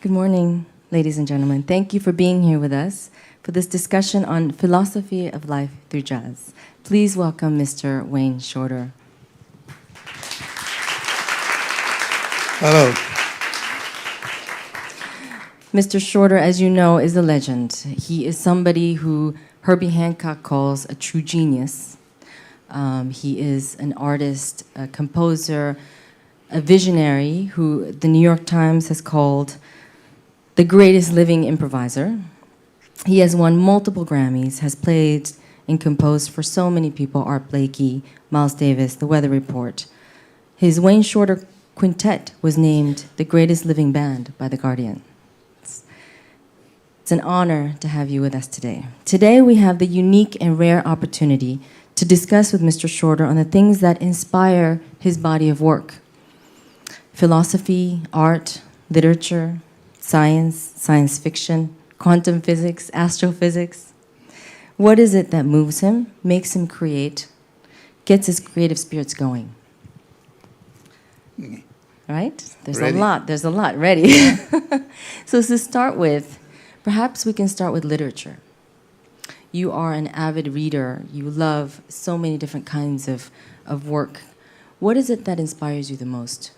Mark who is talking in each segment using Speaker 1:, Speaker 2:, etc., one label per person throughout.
Speaker 1: Good morning, ladies and gentlemen. Thank you for being here with us for this discussion on philosophy of life through jazz. Please welcome Mr. Wayne Shorter.
Speaker 2: Hello.
Speaker 1: Mr. Shorter, as you know, is a legend. He is somebody who Herbie Hancock calls a true genius. He is an artist, a composer, a visionary who the New York Times has called the greatest living improviser. He has won multiple Grammys, has played and composed for so many people, Art Blakey, Miles Davis, The Weather Report. His Wayne Shorter Quintet was named the greatest living band by The Guardian. It's an honor to have you with us today. Today we have the unique and rare opportunity to discuss with Mr. Shorter on the things that inspire his body of work. Philosophy, art, literature, science, science fiction, quantum physics, astrophysics. What is it that moves him, makes him create, gets his creative spirits going? Right? There's a lot ready. So to start with, perhaps we can start with literature. You are an avid reader. You love so many different kinds of work. What is it that inspires you the most?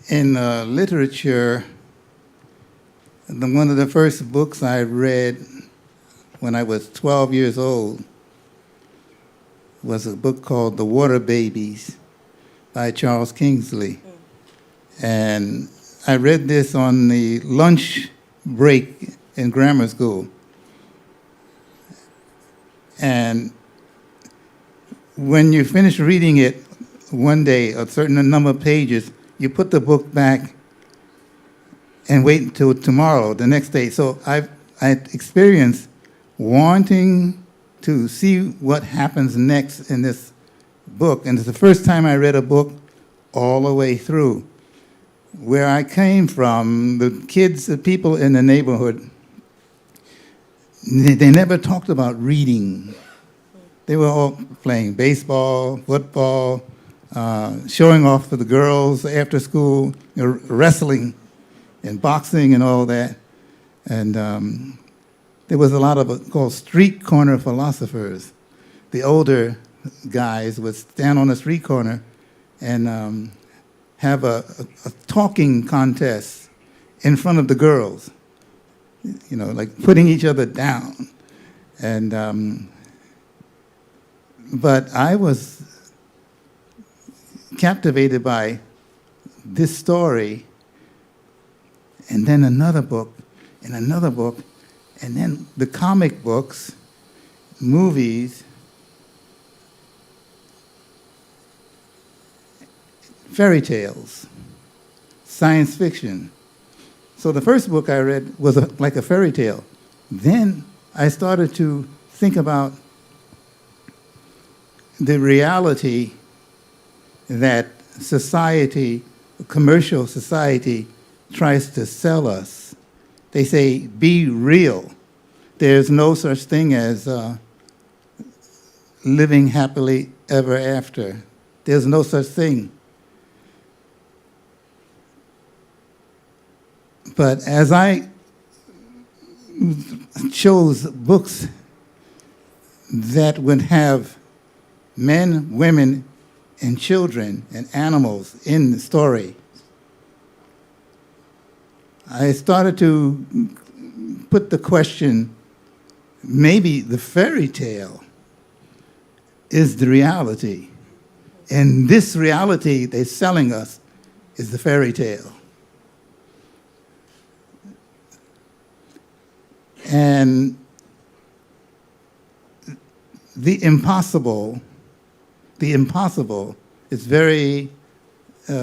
Speaker 2: In literature, one of the first books I read when I was 12 years old was a book called The Water Babies by Charles Kingsley. And I read this on the lunch break in grammar school. And when you finish reading it one day, a certain number of pages, you put the book back and wait until tomorrow, the next day. So I experienced wanting to see what happens next in this book. And it's the first time I read a book all the way through. Where I came from, the kids, the people in the neighborhood, they never talked about reading. They were all playing baseball, football, showing off for the girls after school, wrestling and boxing and all that. And there was a lot of called street corner philosophers. The older guys would stand on a street corner and have a talking contest in front of the girls, like putting each other down. And but I was captivated by this story, and then another book, and another book, and then the comic books, movies, fairy tales, science fiction. So the first book I read was like a fairy tale. Then I started to think about the reality that society, commercial society, tries to sell us. They say, be real. There's no such thing as living happily ever after. There's no such thing. But as I chose books that would have men, women, and children and animals in the story, I started to put the question, maybe the fairy tale is the reality. And this reality they're selling us is the fairy tale. And the impossible is very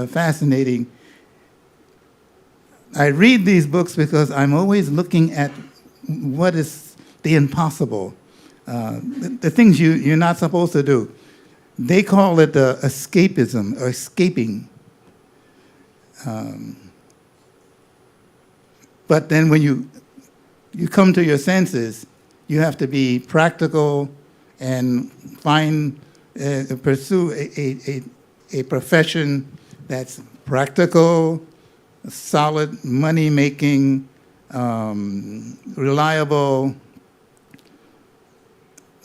Speaker 2: fascinating. I read these books because I'm always looking at what is the impossible, the things you're not supposed to do. They call it escapism, or escaping. But then when you come to your senses, you have to be practical and pursue a profession that's practical, solid, money-making, reliable,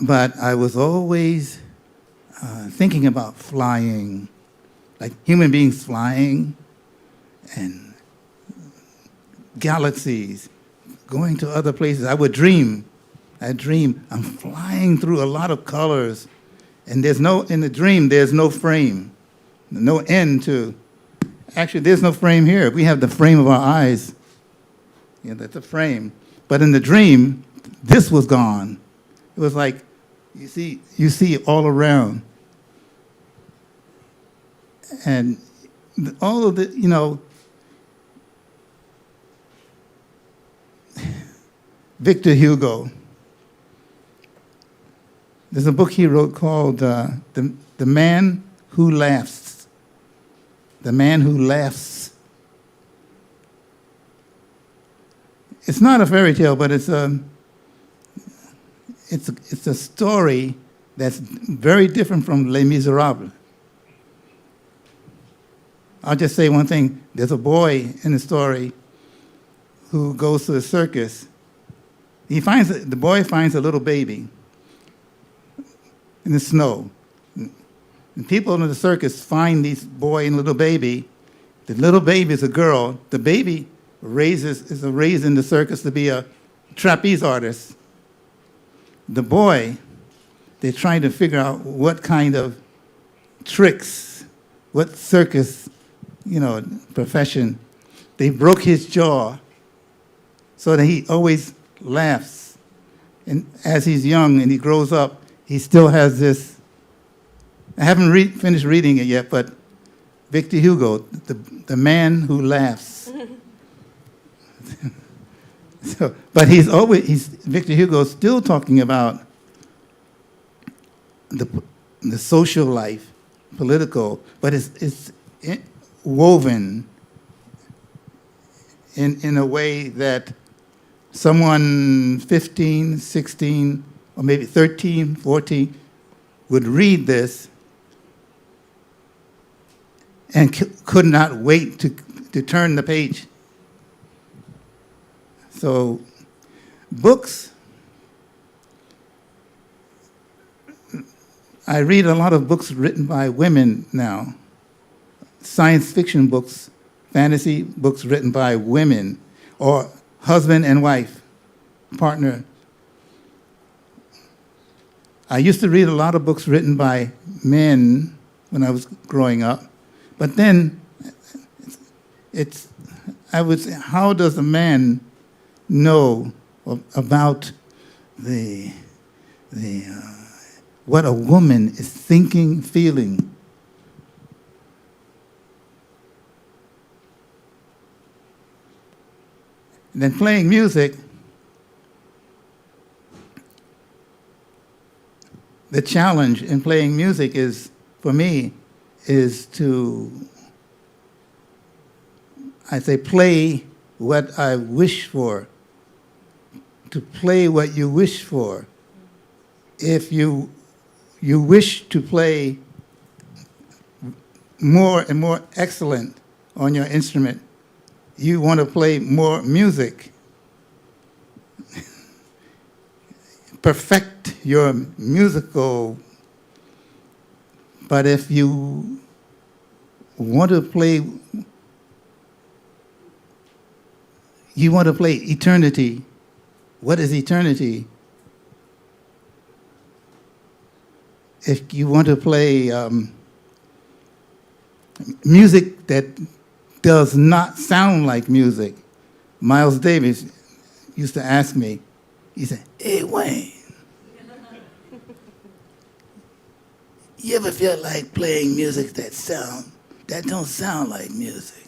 Speaker 2: but I was always thinking about flying, like human beings flying and galaxies, going to other places. I would dream. I'd dream I'm flying through a lot of colors, and in the dream, there's no frame, no end to. Actually, there's no frame here. We have the frame of our eyes. Yeah, that's a frame. But in the dream, this was gone. It was like you see it all around. And all of the, Victor Hugo. There's a book he wrote called The Man Who Laughs. The Man Who Laughs. It's not a fairy tale, but it's a story that's very different from Les Miserables. I'll just say one thing. There's a boy in the story who goes to a circus. The boy finds a little baby in the snow. And people in the circus find this boy and little baby. The little baby is a girl. The baby is raised in the circus to be a trapeze artist. The boy, they're trying to figure out what kind of tricks, what circus, profession. They broke his jaw so that he always laughs. And as he's young and he grows up, he still has this. I haven't finished reading it yet, but Victor Hugo, the Man Who Laughs. But Victor Hugo's still talking about the social life, political, but it's woven in a way that someone 15, 16, or maybe 13, 14 would read this and could not wait to turn the page. So, books, I read a lot of books written by women now. Science fiction books, fantasy books written by women, or husband and wife, partner. I used to read a lot of books written by men when I was growing up, but then I would say, how does a man know about what a woman is thinking, feeling? And then playing music, the challenge in playing music for me, is to, play what I wish for. To play what you wish for. If you wish to play more and more excellent on your instrument, you want to play more music. Perfect your musical. But if you want to play eternity. What is eternity? If you want to play music that does not sound like music. Miles Davis used to ask me, he said, "Hey, Wayne, you ever feel like playing music that don't sound like music?"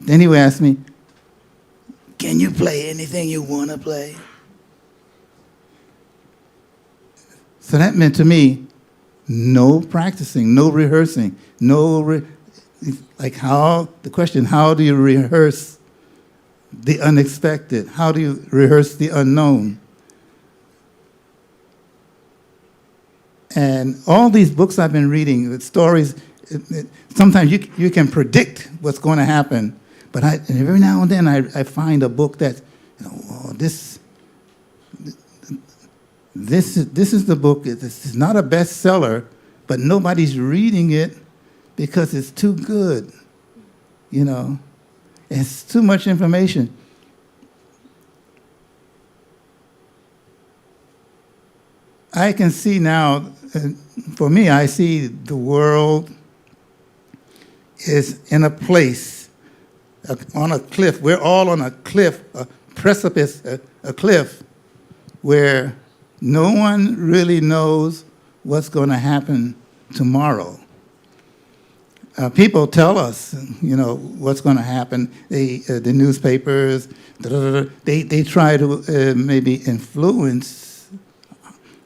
Speaker 2: Then he would ask me, "Can you play anything you want to play?" So that meant to me, no practicing, no rehearsing, the question, how do you rehearse the unexpected? How do you rehearse the unknown? And all these books I've been reading, the stories, sometimes you can predict what's going to happen, but every now and then I find a book that, oh, this is the book. This is not a bestseller, but nobody's reading it because it's too good. It's too much information. I can see now, for me, I see the world is in a place, on a cliff. We're all on a cliff, a precipice, a cliff, where no one really knows what's going to happen tomorrow. People tell us, what's going to happen. The newspapers, they try to maybe influence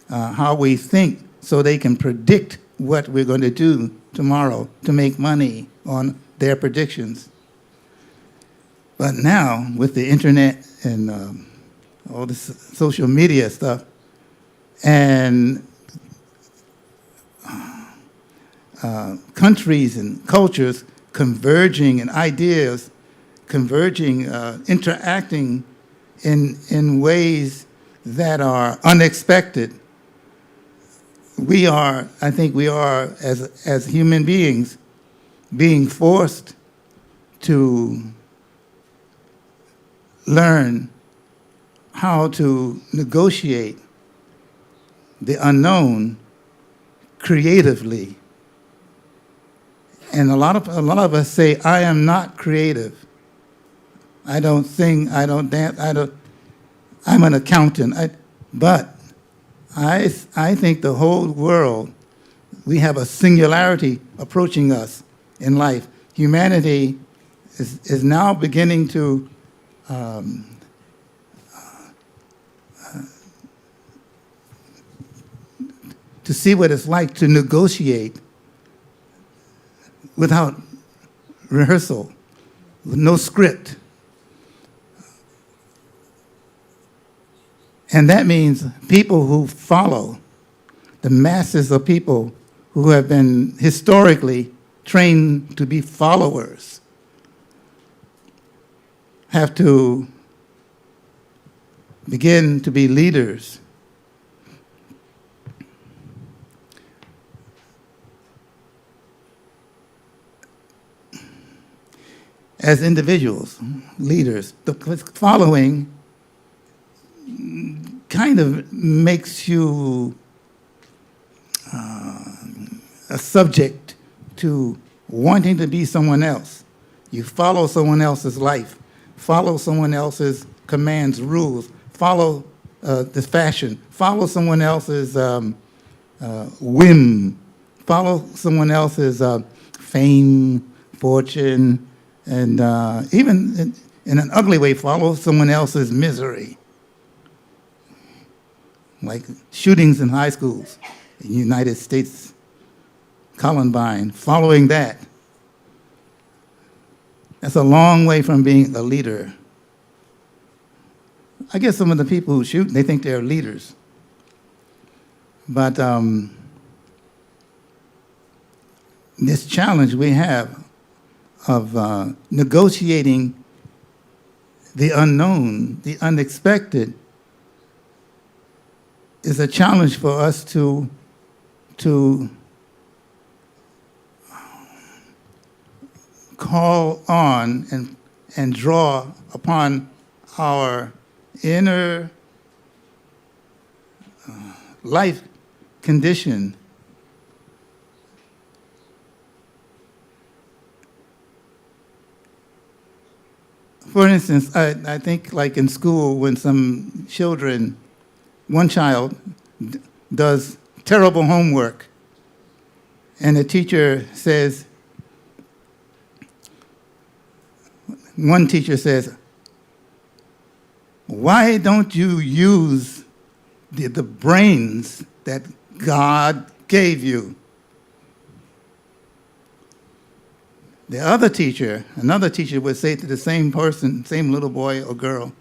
Speaker 2: how we think so they can predict what we're going to do tomorrow to make money on their predictions. But now, with the internet and all this social media stuff, and countries and cultures converging and ideas converging, interacting in ways that are unexpected, I think we are, as human beings, being forced to learn how to negotiate the unknown creatively. And a lot of us say, I am not creative. I don't sing, I don't dance, I'm an accountant. But I think the whole world, we have a singularity approaching us in life. Humanity is now beginning to see what it's like to negotiate without rehearsal, with no script. And that means people who follow, the masses of people who have been historically trained to be followers, have to begin to be leaders. As individuals, leaders, the following kind of makes you a subject to wanting to be someone else. You follow someone else's life, follow someone else's commands, rules, follow the fashion, follow someone else's whim, follow someone else's fame, fortune, and even in an ugly way, follow someone else's misery. Like shootings in high schools in the United States, Columbine, following that. That's a long way from being a leader. I guess some of the people who shoot, they think they're leaders. But this challenge we have of negotiating the unknown, the unexpected, is a challenge for us to call on and draw upon our inner life condition. For instance, I think like in school when some children, one child does terrible homework and the teacher says, one teacher says, why don't you use the brains that God gave you? The other teacher, another teacher would say to the same person, same little boy or girl,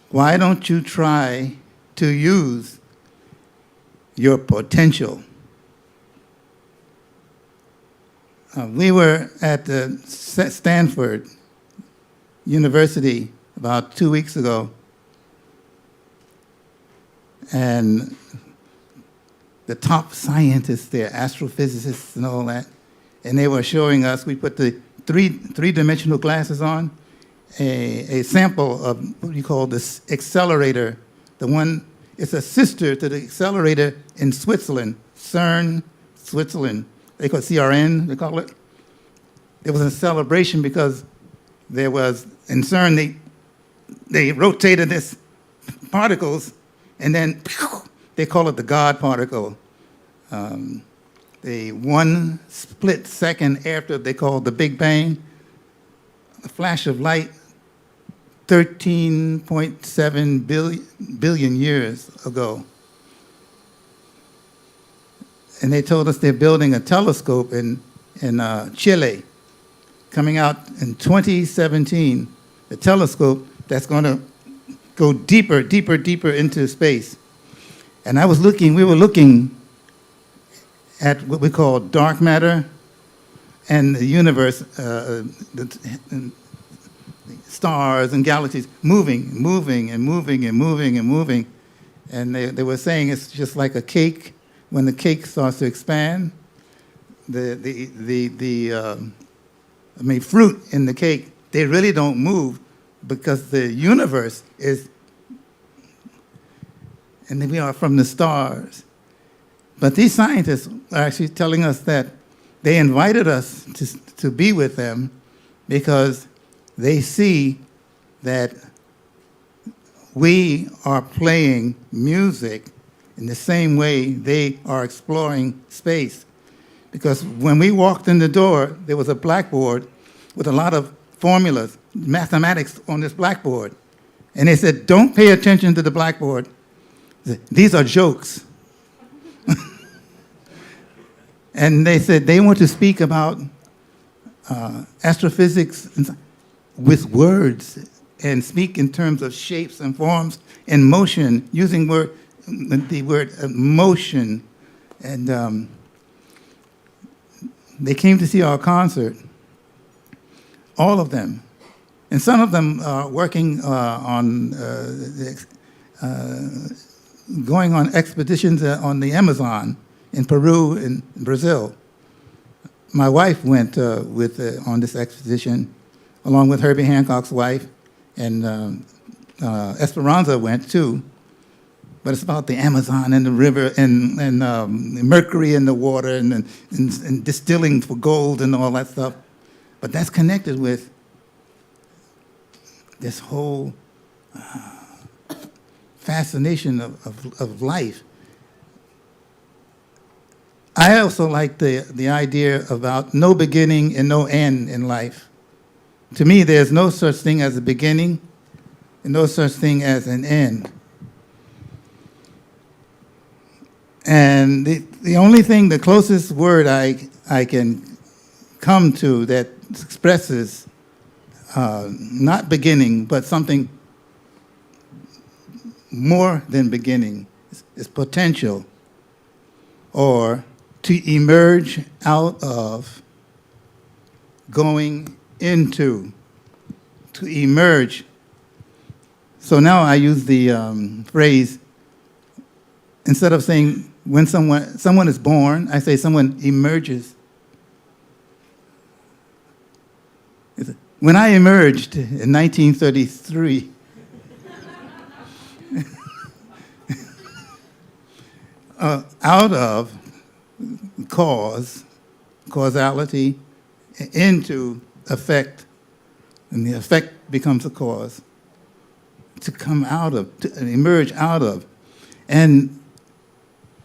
Speaker 2: why don't you try to use your potential? We were at Stanford University about 2 weeks ago, and the top scientists there, astrophysicists and all that, and they were showing us, we put the three-dimensional glasses on, a sample of what you call this accelerator. The one, it's a sister to the accelerator in Switzerland, CERN, Switzerland. They call it CRN, they call it. There was a celebration because there was, in CERN, they rotated this particles, and then they call it the God particle. The 1 split second after they called the Big Bang, a flash of light, 13.7 billion years ago. And they told us they're building a telescope in Chile, coming out in 2017, a telescope that's going to go deeper, deeper, deeper into space. And we were looking at what we call dark matter and the universe, the stars and galaxies moving, and moving, and moving, and moving. And they were saying it's just like a cake. When the cake starts to expand, fruit in the cake, they really don't move because the universe is, and we are from the stars. But these scientists are actually telling us that they invited us to be with them because they see that we are playing music in the same way they are exploring space. Because when we walked in the door, there was a blackboard with a lot of formulas, mathematics on this blackboard. And they said, don't pay attention to the blackboard. These are jokes. And they said they want to speak about astrophysics with words and speak in terms of shapes and forms and motion, using the word motion. And they came to see our concert, all of them. And some of them are working on going on expeditions on the Amazon in Peru and Brazil. My wife went on this expedition, along with Herbie Hancock's wife, and Esperanza went too. But it's about the Amazon and the river and mercury in the water and distilling for gold and all that stuff. But that's connected with this whole fascination of life. I also like the idea about no beginning and no end in life. To me, there's no such thing as a beginning and no such thing as an end. And the only thing, the closest word I can come to that expresses not beginning, but something more than beginning, is potential, or to emerge out of, going into, to emerge. So now I use the phrase, instead of saying when someone is born, I say someone emerges. When I emerged in 1933, out of causality, into effect, and the effect becomes a cause, to come out of, to emerge out of. And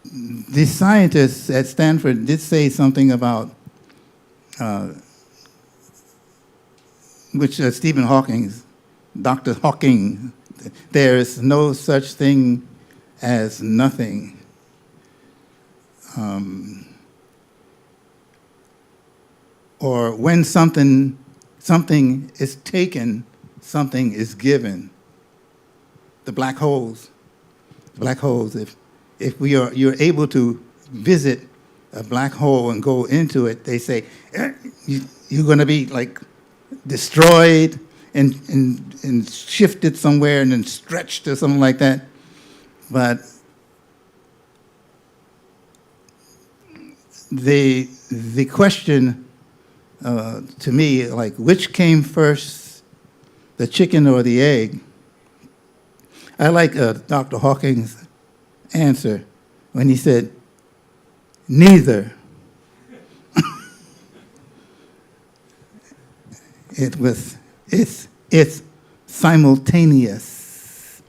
Speaker 2: the scientists at Stanford did say something about, which Stephen Hawking, Dr. Hawking, there is no such thing as nothing. Or when something is taken, something is given. The black holes, if you're able to visit a black hole and go into it, they say, you're going to be like destroyed and shifted somewhere and then stretched or something like that. But the question to me, like, which came first, the chicken or the egg? I like Dr. Hawking's answer when he said, neither. It's simultaneous.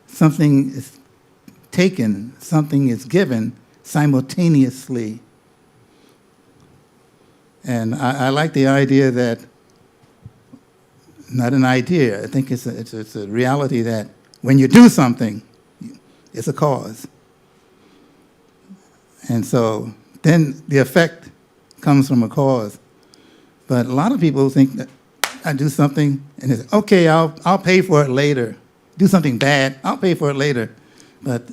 Speaker 2: Something is taken, something is given simultaneously. And I like the idea that, not an idea, I think it's a reality that when you do something, it's a cause. And so then the effect comes from a cause. But a lot of people think that I do something and it's, okay, I'll pay for it later. Do something bad, I'll pay for it later. But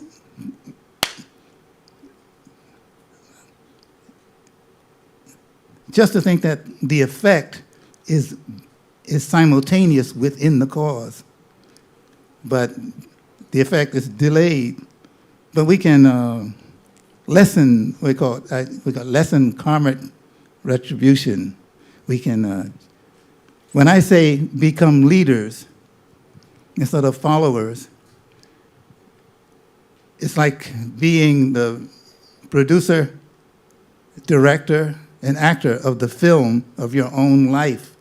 Speaker 2: just to think that the effect is simultaneous within the cause, but the effect is delayed. But we can lessen, we call lessen karmic retribution. We can, when I say become leaders instead of followers, it's like being the producer, director, and actor of the film of your own life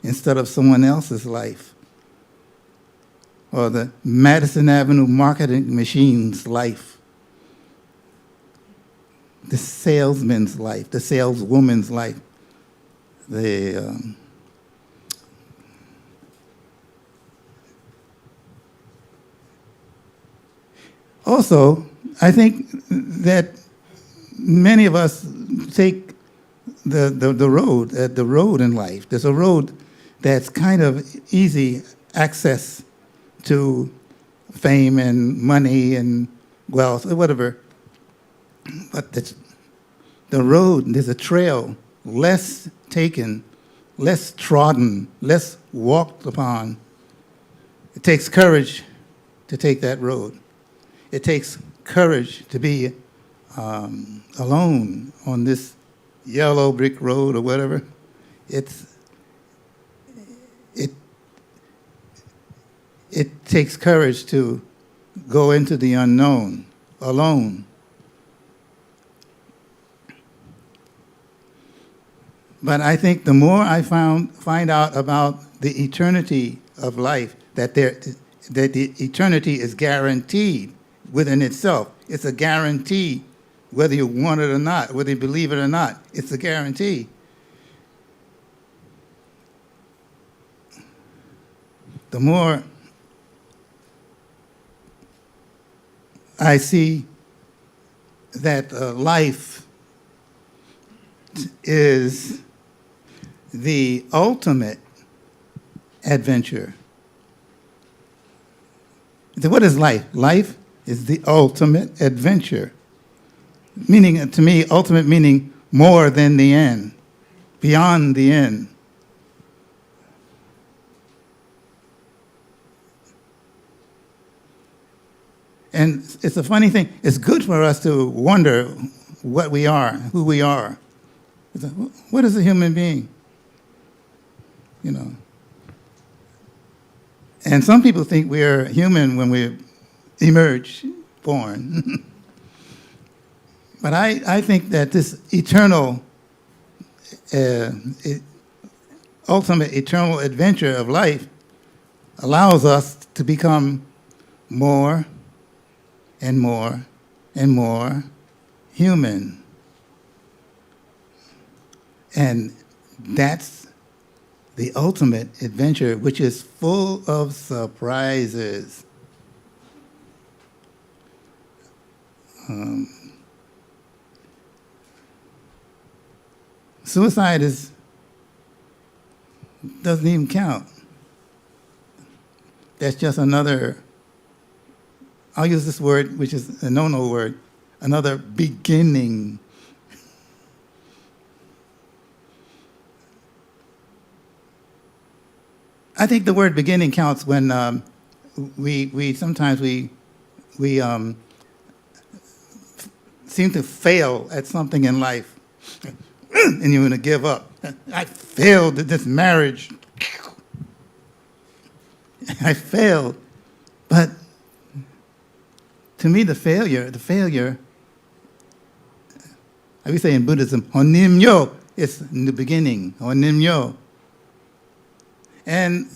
Speaker 2: instead of someone else's life, or the Madison Avenue marketing machine's life, the salesman's life, the saleswoman's life, also, I think that many of us take the road in life. There's a road that's kind of easy access to fame and money and wealth or whatever. But the road, there's a trail less taken, less trodden, less walked upon. It takes courage to take that road. It takes courage to be alone on this yellow brick road or whatever. It takes courage to go into the unknown alone. But I think the more I find out about the eternity of life, that the eternity is guaranteed within itself. It's a guarantee, whether you want it or not, whether you believe it or not. It's a guarantee. The more I see that life is the ultimate adventure. So what is life? Life is the ultimate adventure. Meaning, to me, ultimate meaning more than the end, beyond the end. And it's a funny thing. It's good for us to wonder what we are, who we are. What is a human being? You know. And some people think we are human when we emerge, born. But I think that this eternal, ultimate eternal adventure of life allows us to become more and more and more human. And that's the ultimate adventure, which is full of surprises. Suicide doesn't even count. That's just another, I'll use this word, which is a no-no word, another beginning. I think the word beginning counts when we sometimes seem to fail at something in life, and you're going to give up. I failed at this marriage. I failed. But to me, the failure, we say in Buddhism, honimyo, it's in the beginning, honimyo. And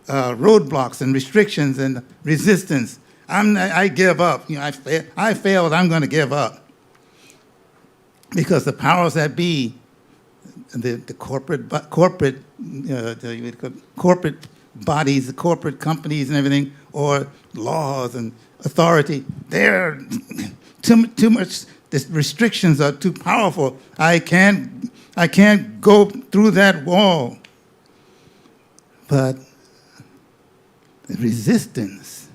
Speaker 2: roadblocks and restrictions and resistance. I give up. I failed. I'm going to give up. Because the powers that be, the corporate bodies, the corporate companies and everything, or laws and authority, they're too much. The restrictions are too powerful. I can't go through that wall. But the resistance,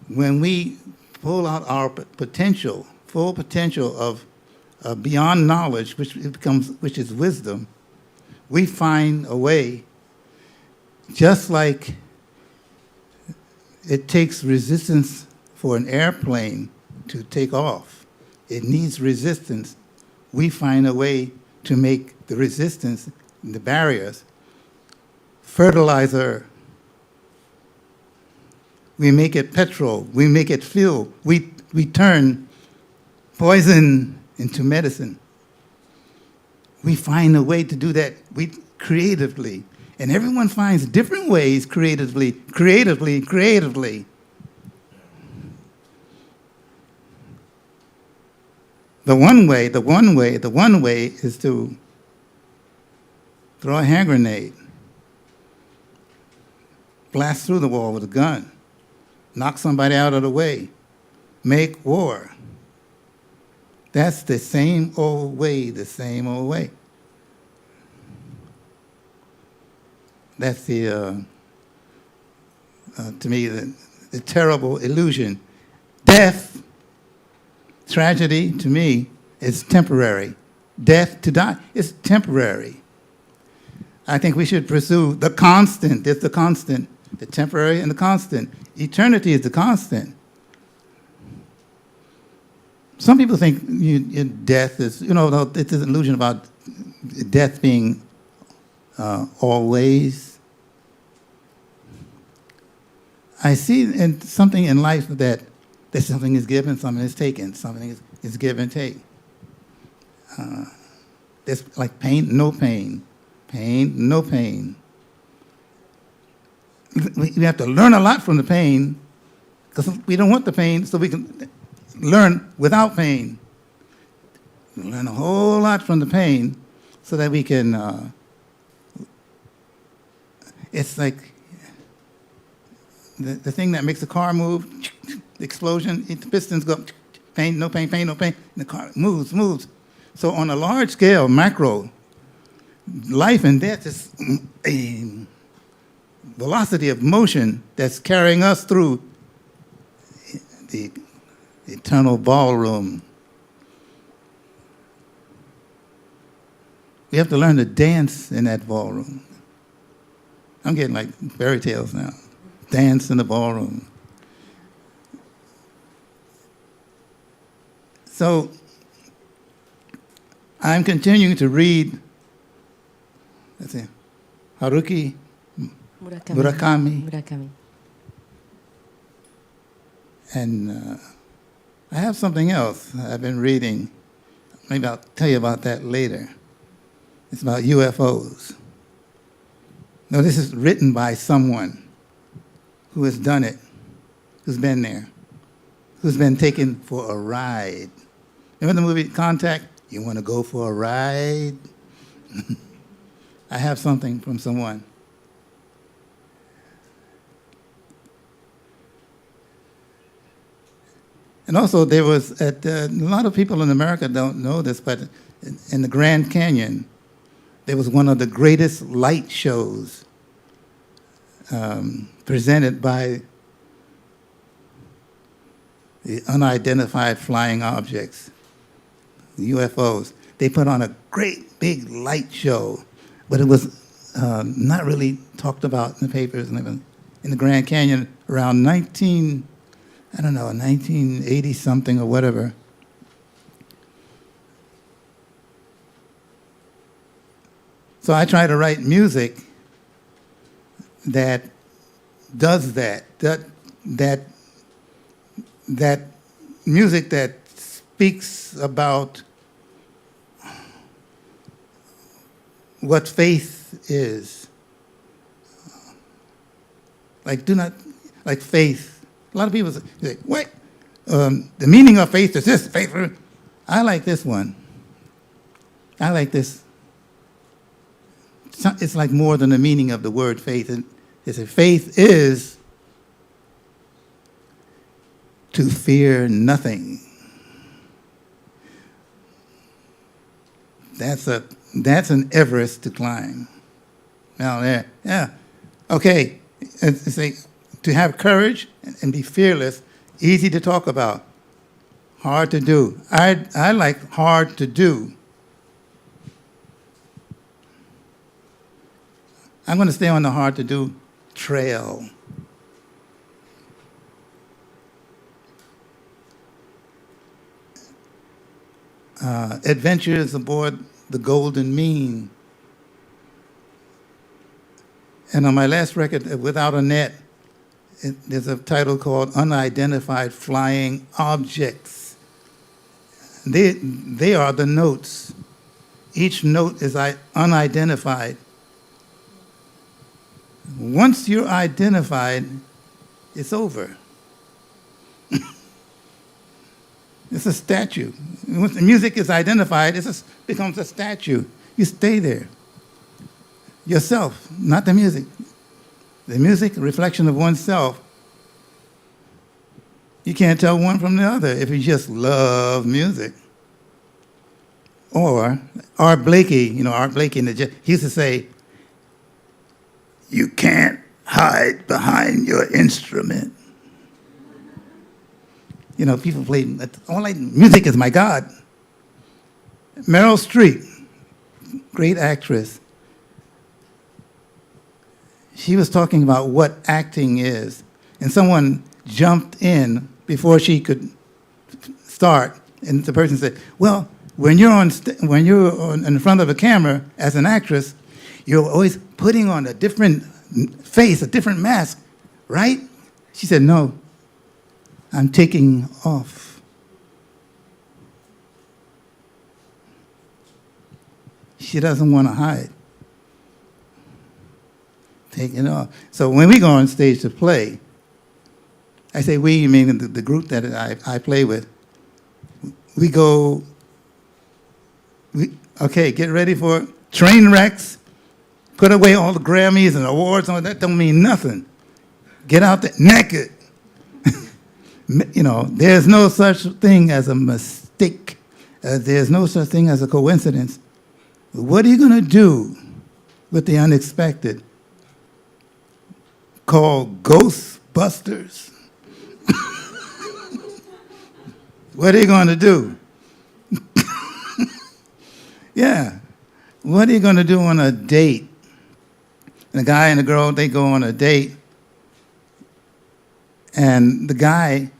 Speaker 2: when we pull out our potential, full potential of beyond knowledge, which is wisdom, we find a way. Just like it takes resistance for an airplane to take off, it needs resistance. We find a way to make the resistance, the barriers, fertilizer. We make it petrol. We make it fuel. We turn poison into medicine. We find a way to do that creatively. And everyone finds different ways creatively. The one way is to throw a hand grenade, blast through the wall with a gun, knock somebody out of the way, make war. That's the same old way. That's to me, the terrible illusion. Death, tragedy, to me, is temporary. Death, to die, is temporary. I think we should pursue the constant. It's the constant, the temporary and the constant. Eternity is the constant. Some people think death is, it's an illusion about death being always. I see something in life that something is given, something is taken, something is give and take. There's like pain, no pain. Pain, no pain. We have to learn a lot from the pain because we don't want the pain, so we can learn without pain. We learn a whole lot from the pain so that we can, it's like the thing that makes the car move, the explosion, the pistons go, pain, no pain, pain, no pain, and the car moves. So on a large scale, macro, life and death is a velocity of motion that's carrying us through the eternal ballroom. We have to learn to dance in that ballroom. I'm getting like fairy tales now. Dance in the ballroom. So I'm continuing to read, let's see, Haruki Murakami. And I have something else I've been reading. Maybe I'll tell you about that later. It's about UFOs. No, this is written by someone who has done it, who's been there, who's been taken for a ride. Remember the movie Contact? You want to go for a ride? I have something from someone. And also there was, a lot of people in America don't know this, but in the Grand Canyon, there was one of the greatest light shows presented by the unidentified flying objects, the UFOs. They put on a great big light show, but it was not really talked about in the papers in the Grand Canyon around 1980 something or whatever. So I try to write music that does that music that speaks about what faith is. Like faith. A lot of people say, "What? The meaning of faith is this faith." I like this one. I like this. It's like more than the meaning of the word faith. It's a faith is to fear nothing. That's an Everest to climb. Now there, yeah, okay. It's like to have courage and be fearless. Easy to talk about, hard to do. I like hard to do. I'm going to stay on the hard to do trail. Adventures aboard the Golden Mean. And on my last record, Without a Net, there's a title called Unidentified Flying Objects. They are the notes. Each note is unidentified. Once you're identified, it's over. It's a statue. Once the music is identified, it becomes a statue. You stay there. Yourself, not the music. The music, a reflection of oneself. You can't tell one from the other if you just love music. Or Art Blakey, Art Blakey, he used to say, "You can't hide behind your instrument." People play, music is my God. Meryl Streep, great actress. She was talking about what acting is, and someone jumped in before she could start, and the person said, "Well, when you're in front of a camera as an actress, you're always putting on a different face, a different mask, right?" She said, "No, I'm taking off." She doesn't want to hide. Taking off. So when we go on stage to play, I say we, meaning the group that I play with, okay, get ready for it. Train wrecks. Put away all the Grammys and awards and all that. Don't mean nothing. Get out there naked. There's no such thing as a mistake. There's no such thing as a coincidence. What are you going to do with the unexpected? Call Ghostbusters. What are you going to do? Yeah. What are you going to do on a date? And the guy and the girl, they go on a date. And the guy,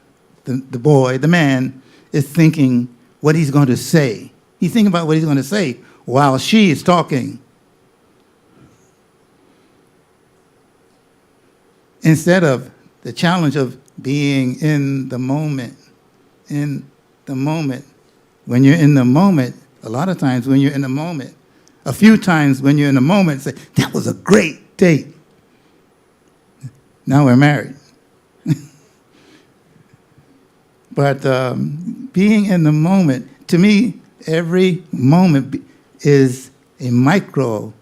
Speaker 2: the boy, the man, is thinking what he's going to say. He's thinking about what he's going to say while she is talking. Instead of the challenge of being in the moment. In the moment. When you're in the moment, a lot of times when you're in the moment, a few times when you're in the moment, say, "That was a great date. Now we're married." But being in the moment, to me, every moment is a micro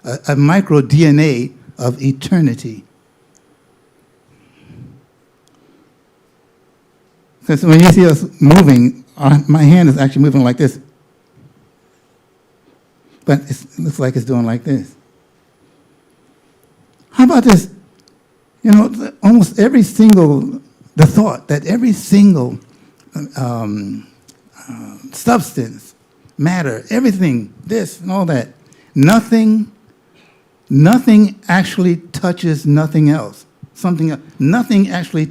Speaker 2: DNA of eternity. Because when you see us moving, my hand is actually moving like this. But it looks like it's doing like this. How about this? Almost every single the thought that every single substance, matter, everything, this and all that, nothing actually touches nothing else. Nothing actually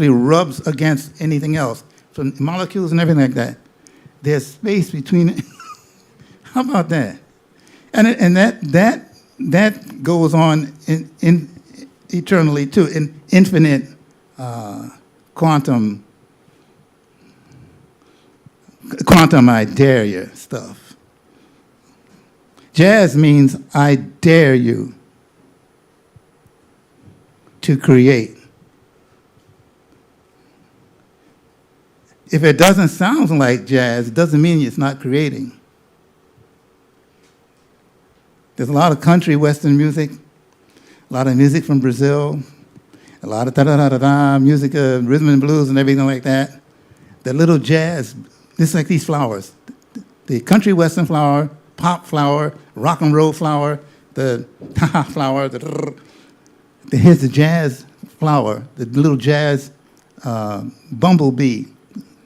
Speaker 2: rubs against anything else. So molecules and everything like that. There's space between it. How about that? And that goes on in eternally too, in infinite quantum I dare you stuff. Jazz means I dare you to create. If it doesn't sound like jazz, it doesn't mean it's not creating. There's a lot of country western music, a lot of music from Brazil, a lot of da-da-da-da-da, music, rhythm and blues and everything like that. The little jazz, just like these flowers. The country western flower, pop flower, rock and roll flower, the ha-ha flower, here's the jazz flower, the little jazz bumblebee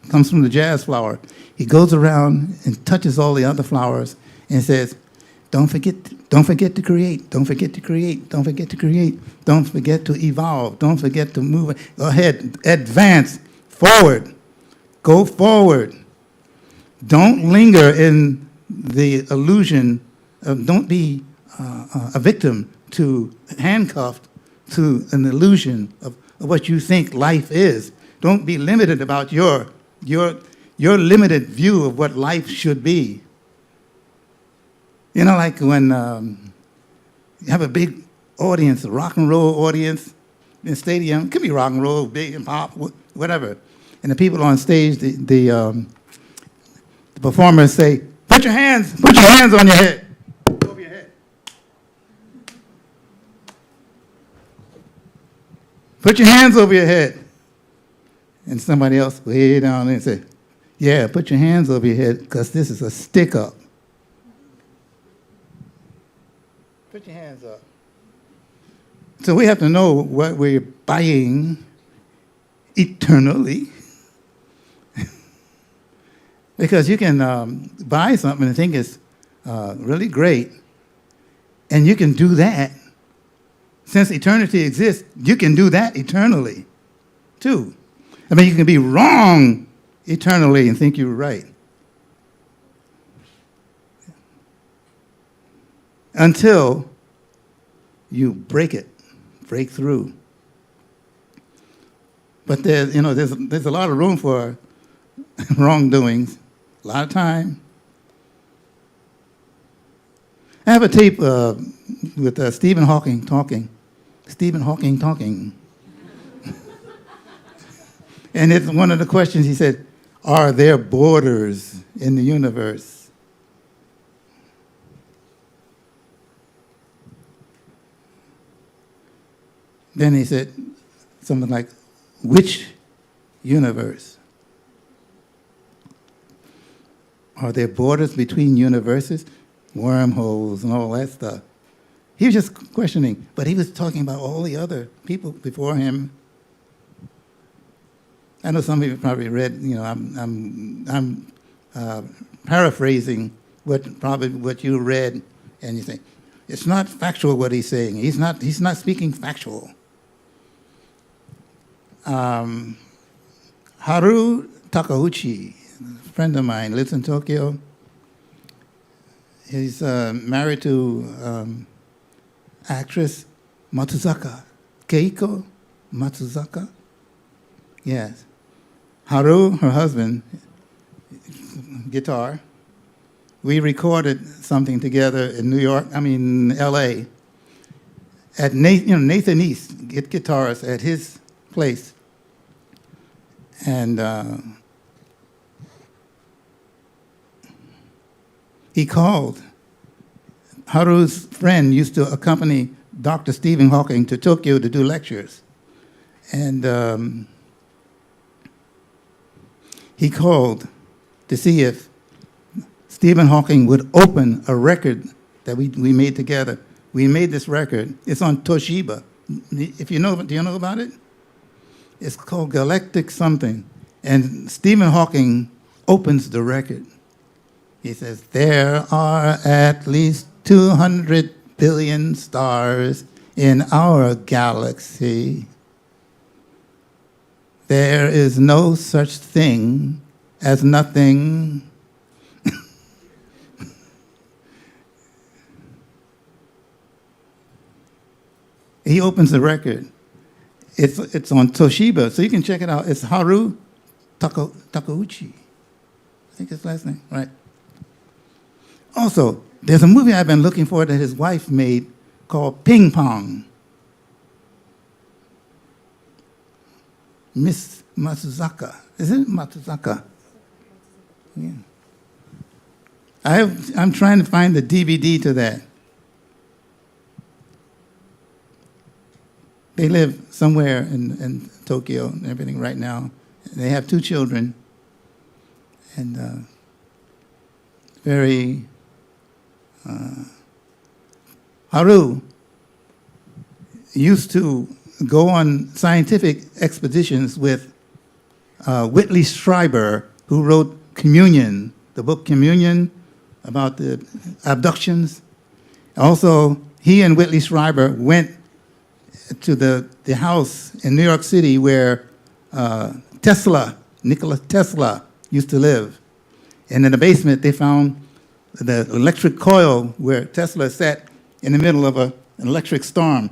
Speaker 2: comes from the jazz flower. He goes around and touches all the other flowers and says, don't forget to create, don't forget to create, don't forget to create, don't forget to evolve, don't forget to move. Go ahead, advance, forward, go forward. Don't linger in the illusion of, don't be a victim to, handcuffed to an illusion of what you think life is. Don't be limited about your limited view of what life should be. You know, like when you have a big audience, a rock and roll audience in a stadium, it could be rock and roll, big and pop, whatever. And the people on stage, the performers say, put your hands on your head. Over your head. Put your hands over your head. And somebody else way down there and say, yeah, put your hands over your head because this is a stick up. Put your hands up. So we have to know what we're buying eternally. Because you can buy something and think it's really great, and you can do that. Since eternity exists, you can do that eternally, too. I mean, you can be wrong eternally and think you're right. Until you break through. But there's a lot of room for wrongdoings, a lot of time. I have a tape with Stephen Hawking talking. Stephen Hawking talking. And it's one of the questions he said, are there borders in the universe? Then he said something like, which universe? Are there borders between universes? Wormholes and all that stuff. He was just questioning, but he was talking about all the other people before him. I know some people probably read, I'm paraphrasing what you read, and you think, it's not factual what he's saying. He's not speaking factual. Haru Takauchi, a friend of mine, lives in Tokyo. He's married to actress Matsuzaka, Keiko Matsuzaka. Yes. Haru, her husband, guitar. We recorded something together in L.A. at Nathan East, guitarist at his place. And he called. Haru's friend used to accompany Dr. Stephen Hawking to Tokyo to do lectures. And he called to see if Stephen Hawking would open a record that we made together. We made this record. It's on Toshiba, If you know, do you know about it? It's called Galactic something. And Stephen Hawking opens the record. He says, there are at least 200 billion stars in our galaxy. There is no such thing as nothing. He opens the record. It's on Toshiba, so you can check it out. It's Haru Takeuchi. I think his last name, right? Also, there's a movie I've been looking for that his wife made called Ping Pong. Miss Matsuzaka. Is it Matsuzaka? Yeah. I'm trying to find the DVD to that. They live somewhere in Tokyo and everything right now. They have 2 children. And very... Haru used to go on scientific expeditions with Whitley Strieber, who wrote Communion, the book Communion, about the abductions. Also, he and Whitley Strieber went to the house in New York City where Nikola Tesla used to live. And in the basement, they found the electric coil where Tesla sat in the middle of an electric storm.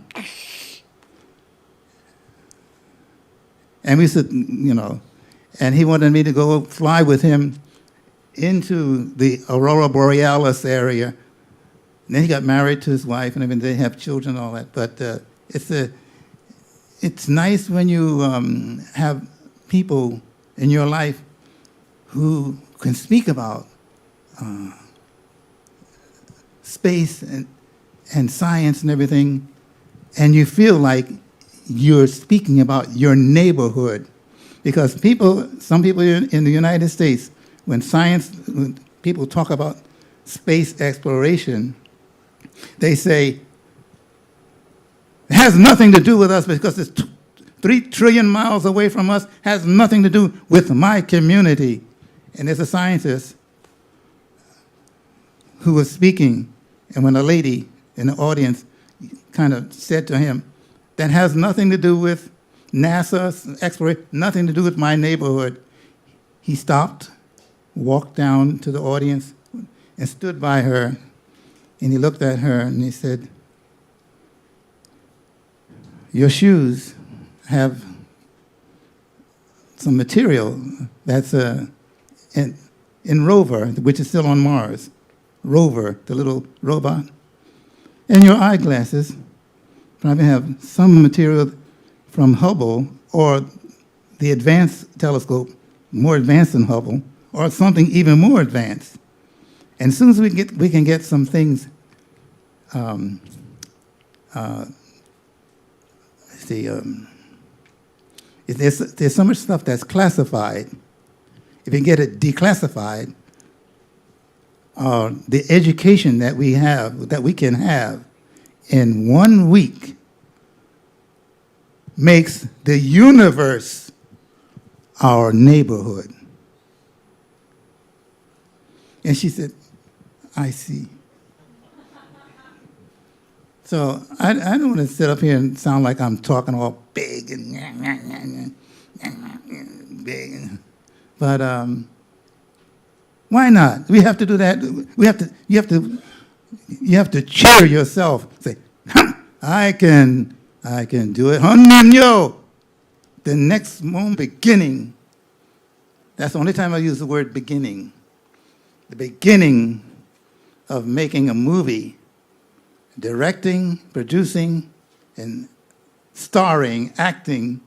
Speaker 2: And we said, and he wanted me to go fly with him into the Aurora Borealis area. And then he got married to his wife, and they have children and all that. But it's nice when you have people in your life who can speak about space and science and everything, and you feel like you're speaking about your neighborhood. Because some people in the United States, when people talk about space exploration, they say, it has nothing to do with us because it's 3 trillion miles away from us, has nothing to do with my community. And there's a scientist who was speaking, and when a lady in the audience kind of said to him, that has nothing to do with NASA exploration, nothing to do with my neighborhood, he stopped, walked down to the audience, and stood by her, and he looked at her and he said, your shoes have some material that's in Rover, which is still on Mars. Rover, the little robot. And your eyeglasses probably have some material from Hubble or the advanced telescope, more advanced than Hubble, or something even more advanced. And as soon as we can get some things, there's so much stuff that's classified. If you can get it declassified, the education that we can have in 1 week makes the universe our neighborhood. And she said, I see. So I don't want to sit up here and sound like I'm talking all big and big. But why not? We have to do that. You have to cheer yourself. Say, I can do it. Yo. The next moment, beginning. That's the only time I use the word beginning. The beginning of making a movie, directing, producing, and starring, acting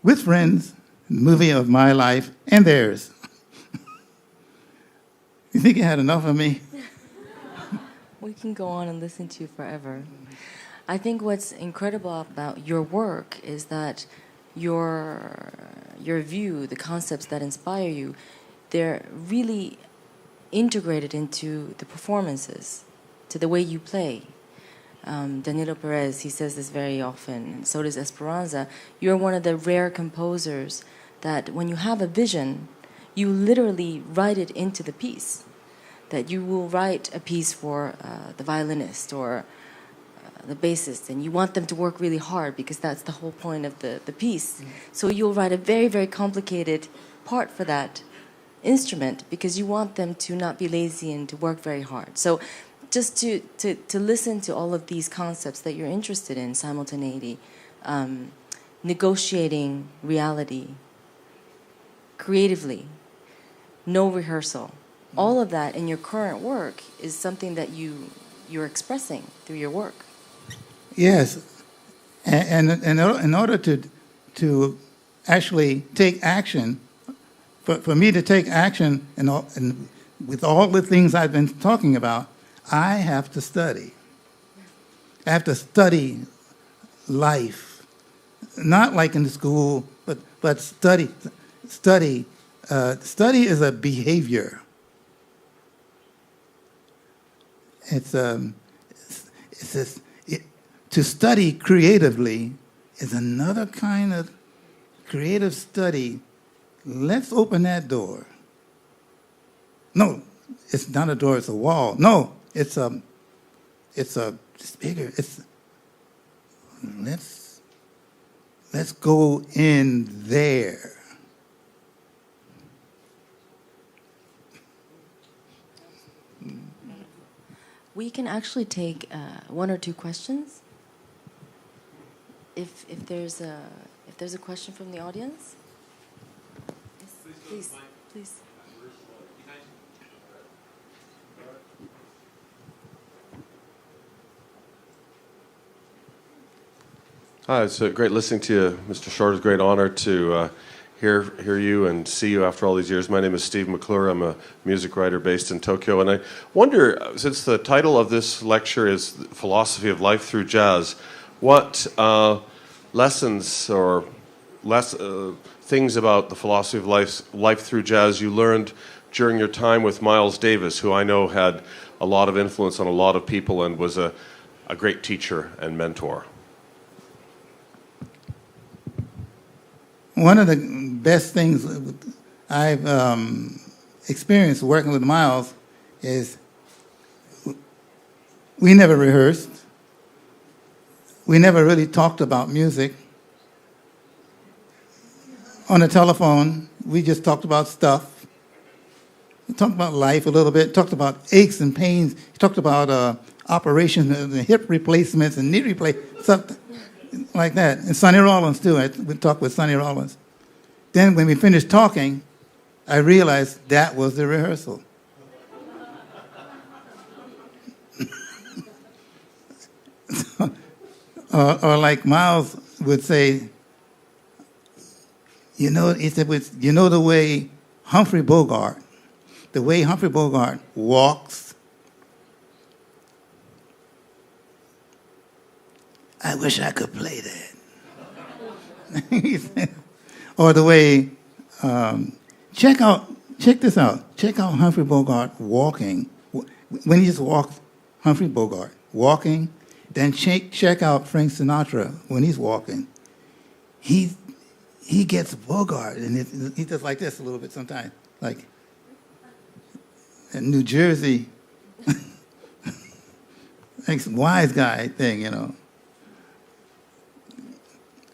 Speaker 2: with friends, movie of my life and theirs. You think you had enough of me?
Speaker 1: We can go on and listen to you forever. I think what's incredible about your work is that your view, the concepts that inspire you, they're really integrated into the performances, to the way you play. Danilo Perez, he says this very often, and so does Esperanza. You're one of the rare composers that when you have a vision, you literally write it into the piece. That you will write a piece for the violinist or the bassist, and you want them to work really hard because that's the whole point of the piece. So you'll write a very, very complicated part for that instrument because you want them to not be lazy and to work very hard. So just to listen to all of these concepts that you're interested in, simultaneity, negotiating reality, creatively, no rehearsal, all of that in your current work is something that you're expressing through your work.
Speaker 2: Yes, and in order to actually take action, for me to take action and with all the things I've been talking about, I have to study. I have to study life, not like in school, but study. Study is a behavior. To study creatively is another kind of creative study. Let's open that door. No, it's not a door, it's a wall. No, it's bigger. Let's go in there.
Speaker 1: We can actually take one or two questions. If there's a question from the audience, yes, please.
Speaker 3: Hi, it's great listening to you, Mr. Short. It's a great honor to hear you and see you after all these years. My name is Steve McClure. I'm a music writer based in Tokyo, and I wonder, since the title of this lecture is Philosophy of Life Through Jazz, what lessons or things about the philosophy of life through jazz you learned during your time with Miles Davis, who I know had a lot of influence on a lot of people and was a great teacher and mentor.
Speaker 2: One of the best things I've experienced working with Miles is we never rehearsed. We never really talked about music. On the telephone, we just talked about stuff. We talked about life a little bit, talked about aches and pains, talked about operations and hip replacements and knee replacements, something like that. And Sonny Rollins, too. We talked with Sonny Rollins. Then when we finished talking, I realized that was the rehearsal. Or like Miles would say, he said, the way Humphrey Bogart walks, I wish I could play that. He said, or the way, check this out. Check out Humphrey Bogart walking. When he just walks, Humphrey Bogart walking, then check out Frank Sinatra when he's walking. He gets Bogart, and he does like this a little bit sometimes, like in New Jersey, like some wise guy thing,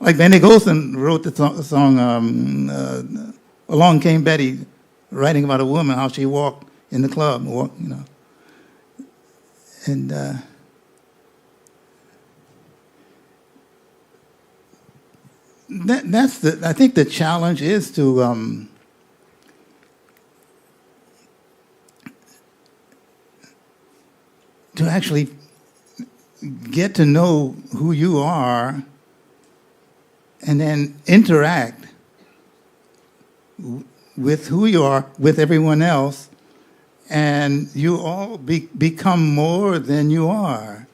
Speaker 2: Like Benny Golson wrote the song Along Came Betty, writing about a woman, how she walked in the club, And I think the challenge is to actually get to know who you are and then interact with who you are, with everyone else, and you all become more than you are.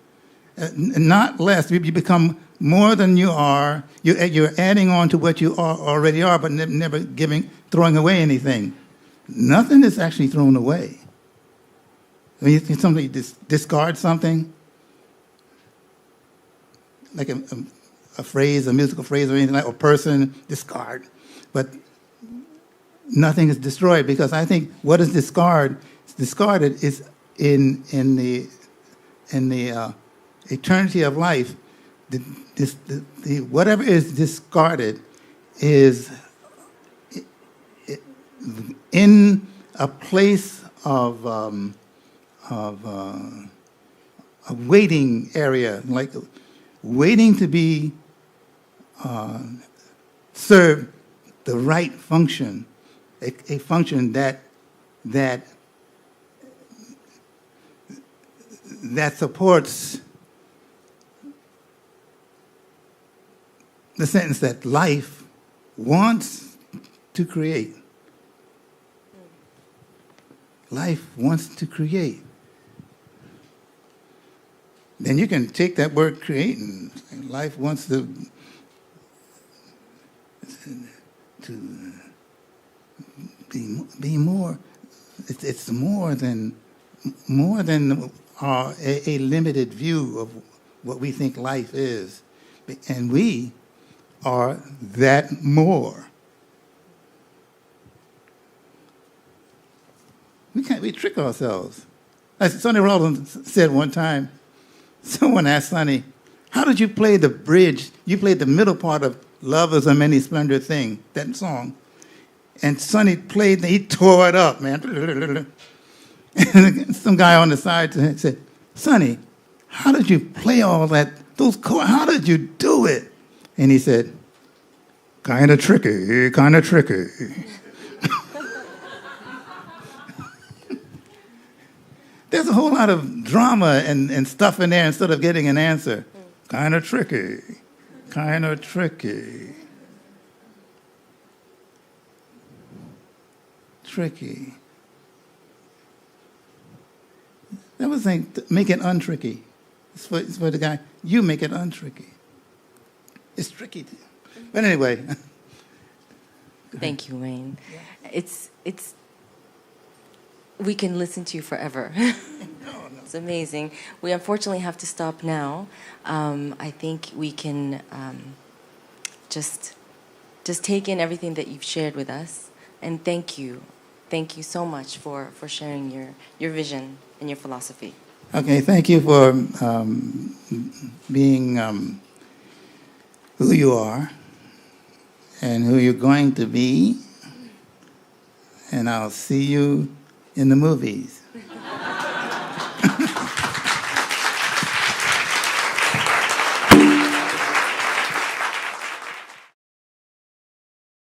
Speaker 2: Not less. You become more than you are. You're adding on to what you already are, but never throwing away anything. Nothing is actually thrown away. When somebody discards something, like a phrase, a musical phrase or anything like, or person, discard. But nothing is destroyed, because I think what is discarded is in the eternity of life. Whatever is discarded is in a place of a waiting area, like waiting to be served the right function, a function that supports the sentence that life wants to create. Life wants to create. Then you can take that word create and life wants to be more. It's more than a limited view of what we think life is, and we are that more. We trick ourselves. As Sonny Rollins said one time, someone asked Sonny, "How did you play the bridge? You played the middle part of Love is a Many Splendid Thing," that song. And Sonny played, and he tore it up, man. And some guy on the side said, "Sonny, how did you play all that, those chords? How did you do it?" And he said, kind of tricky. There's a whole lot of drama and stuff in there instead of getting an answer. Kind of tricky. Tricky. That was saying, make it untricky. It's for the guy, you make it untricky. It's tricky. But anyway.
Speaker 1: Thank you, Wayne. It's we can listen to you forever. It's amazing. We unfortunately have to stop now. I think we can just take in everything that you've shared with us, and thank you so much for sharing your vision and your philosophy.
Speaker 2: Okay, thank you for being who you are and who you're going to be, and I'll see you in the movies.